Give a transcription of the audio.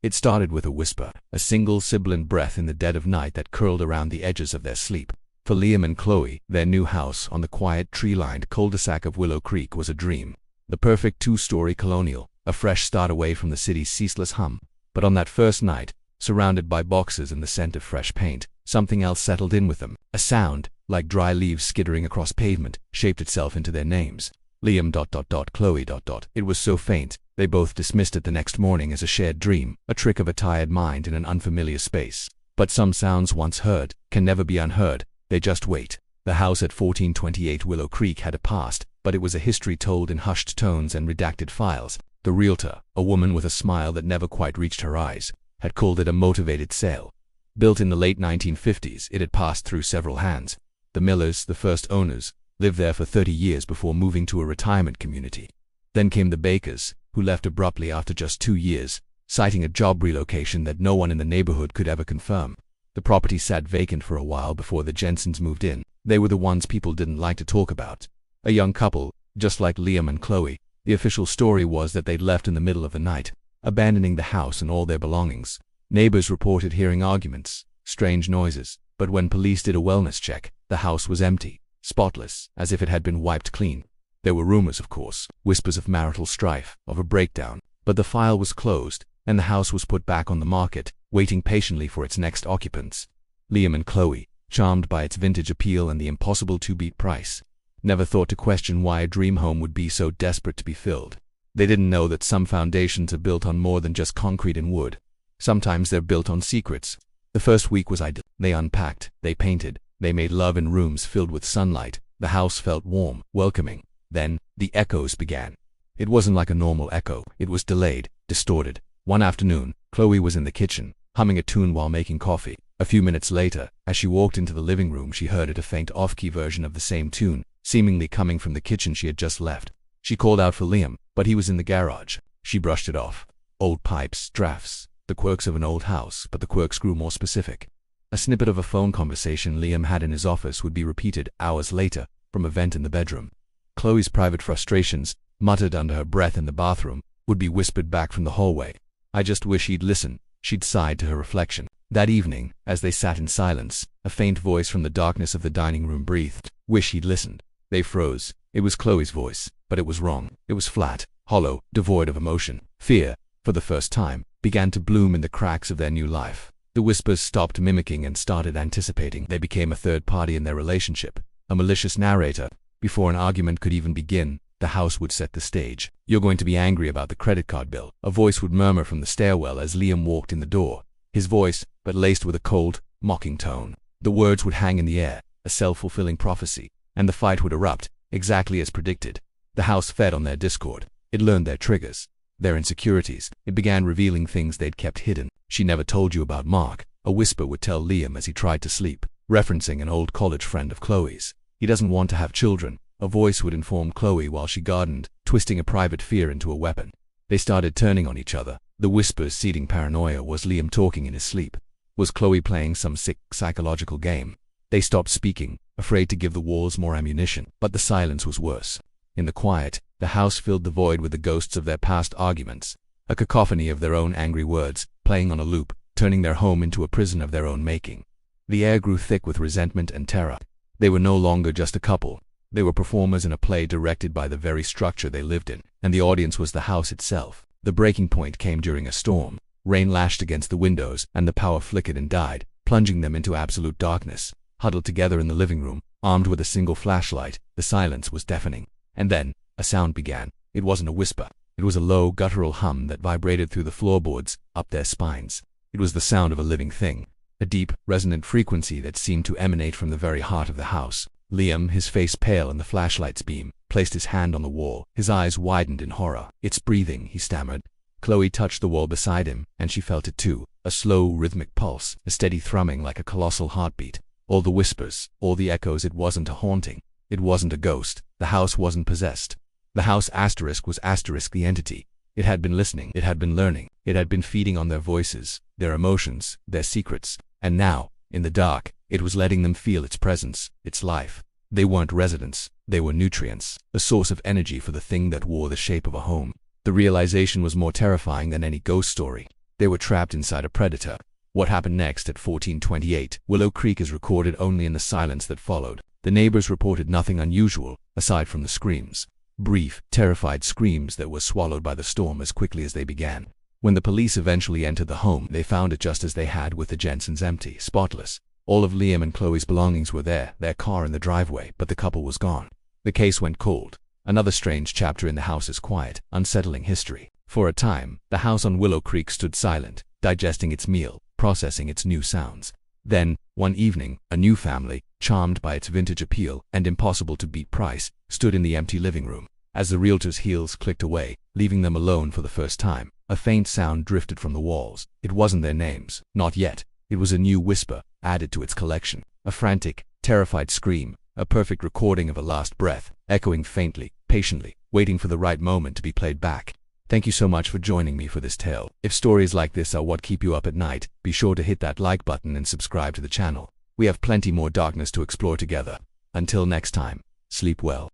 It started with a whisper, a single sibilant breath in the dead of night that curled around the edges of their sleep. For Liam and Chloe, their new house on the quiet, tree-lined cul-de-sac of Willow Creek was a dream. The perfect two-story colonial, a fresh start away from the city's ceaseless hum. But on that first night, surrounded by boxes and the scent of fresh paint, something else settled in with them. A sound, like dry leaves skittering across pavement, shaped itself into their names. Liam ... Chloe ... It was so faint, they both dismissed it the next morning as a shared dream, a trick of a tired mind in an unfamiliar space. But some sounds once heard can never be unheard. They just wait. The house at 1428 Willow Creek had a past, but it was a history told in hushed tones and redacted files. The realtor, a woman with a smile that never quite reached her eyes, had called it a motivated sale. Built in the late 1950s, it had passed through several hands. The Millers, the first owners, lived there for 30 years before moving to a retirement community. Then came the Bakers, who left abruptly after just 2 years, citing a job relocation that no one in the neighborhood could ever confirm. The property sat vacant for a while before the Jensens moved in. They were the ones people didn't like to talk about. A young couple, just like Liam and Chloe. The official story was that they'd left in the middle of the night, abandoning the house and all their belongings. Neighbors reported hearing arguments, strange noises, but when police did a wellness check, the house was empty, spotless, as if it had been wiped clean. There were rumors, of course, whispers of marital strife, of a breakdown, but the file was closed, and the house was put back on the market, waiting patiently for its next occupants. Liam and Chloe, charmed by its vintage appeal and the impossible-to-beat price, never thought to question why a dream home would be so desperate to be filled. They didn't know that some foundations are built on more than just concrete and wood. Sometimes they're built on secrets. The first week was ideal. They unpacked, they painted, they made love in rooms filled with sunlight. The house felt warm, welcoming. Then, the echoes began. It wasn't like a normal echo. It was delayed, distorted. One afternoon, Chloe was in the kitchen, humming a tune while making coffee. A few minutes later, as she walked into the living room, she heard a faint off-key version of the same tune, seemingly coming from the kitchen she had just left. She called out for Liam, but he was in the garage. She brushed it off. Old pipes, drafts, the quirks of an old house, but the quirks grew more specific. A snippet of a phone conversation Liam had in his office would be repeated hours later from a vent in the bedroom. Chloe's private frustrations, muttered under her breath in the bathroom, would be whispered back from the hallway. "I just wish he'd listen," she'd sighed to her reflection. That evening, as they sat in silence, a faint voice from the darkness of the dining room breathed, "Wish he'd listened." They froze. It was Chloe's voice, but it was wrong. It was flat, hollow, devoid of emotion. Fear, for the first time, began to bloom in the cracks of their new life. The whispers stopped mimicking and started anticipating. They became a third party in their relationship, a malicious narrator. Before an argument could even begin, the house would set the stage. "You're going to be angry about the credit card bill," a voice would murmur from the stairwell as Liam walked in the door. His voice, but laced with a cold, mocking tone. The words would hang in the air, a self-fulfilling prophecy, and the fight would erupt, exactly as predicted. The house fed on their discord. It learned their triggers, their insecurities. It began revealing things they'd kept hidden. "She never told you about Mark," a whisper would tell Liam as he tried to sleep, referencing an old college friend of Chloe's. "He doesn't want to have children," a voice would inform Chloe while she gardened, twisting a private fear into a weapon. They started turning on each other. The whispers seeding paranoia. Was Liam talking in his sleep? Was Chloe playing some sick psychological game? They stopped speaking, afraid to give the walls more ammunition. But the silence was worse. In the quiet, the house filled the void with the ghosts of their past arguments, a cacophony of their own angry words, playing on a loop, turning their home into a prison of their own making. The air grew thick with resentment and terror. They were no longer just a couple. They were performers in a play directed by the very structure they lived in, and the audience was the house itself. The breaking point came during a storm. Rain lashed against the windows, and the power flickered and died, plunging them into absolute darkness. Huddled together in the living room, armed with a single flashlight, the silence was deafening. And then, a sound began. It wasn't a whisper. It was a low, guttural hum that vibrated through the floorboards, up their spines. It was the sound of a living thing, a deep, resonant frequency that seemed to emanate from the very heart of the house. Liam, his face pale in the flashlight's beam, placed his hand on the wall. His eyes widened in horror. "It's breathing," he stammered. Chloe touched the wall beside him, and she felt it too. A slow, rhythmic pulse, a steady thrumming like a colossal heartbeat. All the whispers, all the echoes. It wasn't a haunting. It wasn't a ghost. The house wasn't possessed. The house was the entity. It had been listening. It had been learning. It had been feeding on their voices, their emotions, their secrets. And now, in the dark, it was letting them feel its presence, its life. They weren't residents. They were nutrients, a source of energy for the thing that wore the shape of a home. The realization was more terrifying than any ghost story. They were trapped inside a predator. What happened next at 1428 Willow Creek is recorded only in the silence that followed. The neighbors reported nothing unusual, aside from the screams. Brief, terrified screams that were swallowed by the storm as quickly as they began. When the police eventually entered the home, they found it just as they had with the Jensens, empty, spotless. All of Liam and Chloe's belongings were there, their car in the driveway, but the couple was gone. The case went cold. Another strange chapter in the house's quiet, unsettling history. For a time, the house on Willow Creek stood silent, digesting its meal, processing its new sounds. Then, one evening, a new family, charmed by its vintage appeal and impossible-to-beat price, stood in the empty living room. As the realtor's heels clicked away, leaving them alone for the first time, a faint sound drifted from the walls. It wasn't their names, not yet. It was a new whisper, added to its collection. A frantic, terrified scream, a perfect recording of a last breath, echoing faintly, patiently, waiting for the right moment to be played back. Thank you so much for joining me for this tale. If stories like this are what keep you up at night, be sure to hit that like button and subscribe to the channel. We have plenty more darkness to explore together. Until next time, sleep well.